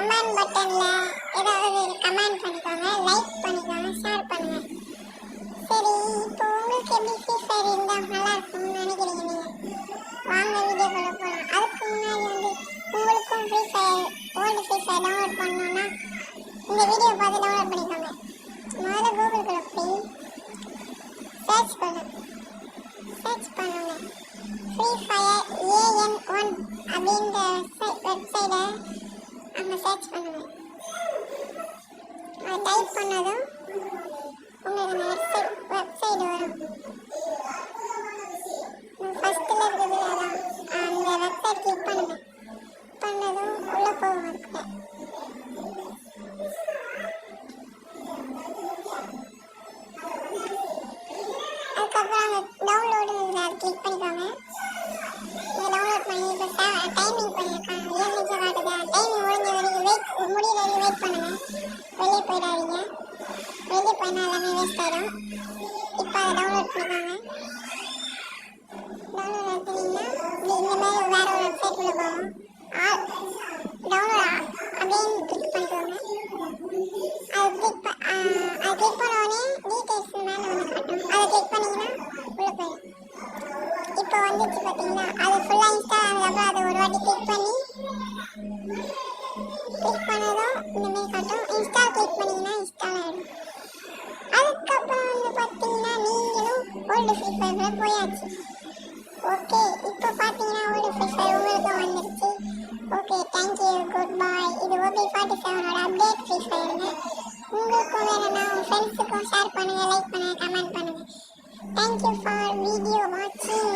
Comment பட்டன்ல ஏதாவது comment பண்ணிக்கோங்க, like பண்ணிக்கோங்க, ஷேர் பண்ணுங்க. சரி, இப்போ உங்களுக்கு எப்படி ஃப்ரீ ஃபயர் இருந்தால் நல்லா இருக்கும்னு நினைக்கிறீங்க நீங்கள்? வாங்க வீடியோக்குள்ள போகலாம். அதுக்கு முன்னாடி உங்களுக்கும் free fire old free fire download பண்ணணும்னா இந்த வீடியோ பார்த்து டவுன்லோட் பண்ணிக்கோங்க. முதல்ல கூகுளுக்குள்ள போய் சர்ச் பண்ணுங்க ஃப்ரீ ஃபயர் AN1 அப்படின்ற வெப்சைட்டை நம்ம சர்ச் பண்ணுங்க. அதை டைப் பண்ணதும் உங்களுக்கு வெப்சைட் வரும். ஃபர்ஸ்ட்ல இருக்குது அதான் அந்த வெப்சைட் கிளிக் பண்ணுங்க. பண்ணதும் உள்ள போகும். அதுக்கப்புறம் அந்த டவுன்லோடு அதை கிளிக் பண்ணிக்கோங்க. இதை டவுன்லோட் பண்ணி இப்போ டைமிங் பண்ணியிருக்காங்க. 7 நிமிஷம் காட்டுது. டைமிங் முடிஞ்ச வரைக்கும் முடிகிற வரைக்கும் வெயிட் பண்ணுங்க. வெளியே போயிடாதீங்க. வெளியே போயினா எல்லாமே வேஸ்ட் ஆகிடும். இப்போ அதை டவுன்லோட் பண்ணிக்கோங்க. டவுன்லோட் எடுத்தீங்கன்னா இந்த மாதிரி வேற ஒரு வெப்சைட்குள்ளே போகும். டவுன்லோட் அப்படின்னு கிளிக் பண்ணிக்கோங்க. அது கிளிக் பண்ண உடனே டீட்டெயில்ஸ் மேலே வந்து காட்டும். அதை கிளிக் பண்ணிங்கன்னா உள்ளே போயிடும். இப்போ வந்துச்சு பார்த்தீங்களா, அது ஃபுல்லாக இன்ஸ்டால் ஆனதுக்கப்புறம் அதை ஒரு வாட்டி கிளிக் பண்ணதும் இந்த மாதிரி காட்டும். இன்ஸ்டால் கிளிக் பண்ணிங்கன்னா இன்ஸ்டால் ஆகிடும். அதுக்கப்புறம் பார்த்தீங்கன்னா நீங்களும் ஓல்டு ஃப்ரீ ஃபயரில் போயாச்சு. ஓகே, இப்போ பார்த்தீங்கன்னா ஓல்டு ஃப்ரீ ஃபயர் உங்களுக்கும் வந்துருச்சு. ஓகே, தேங்க்யூ, குட் பாய். இது OB47ஓட அப்டேட் ஃப்ரீ ஃபயருங்க. உங்களுக்கும் வேணும்னா உங்கள் ஃப்ரெண்ட்ஸுக்கும் ஷேர் பண்ணுங்கள், லைக் பண்ணுங்கள், கமெண்ட் பண்ணுங்கள். தேங்க்யூ ஃபார் வீடியோ வாட்சிங்.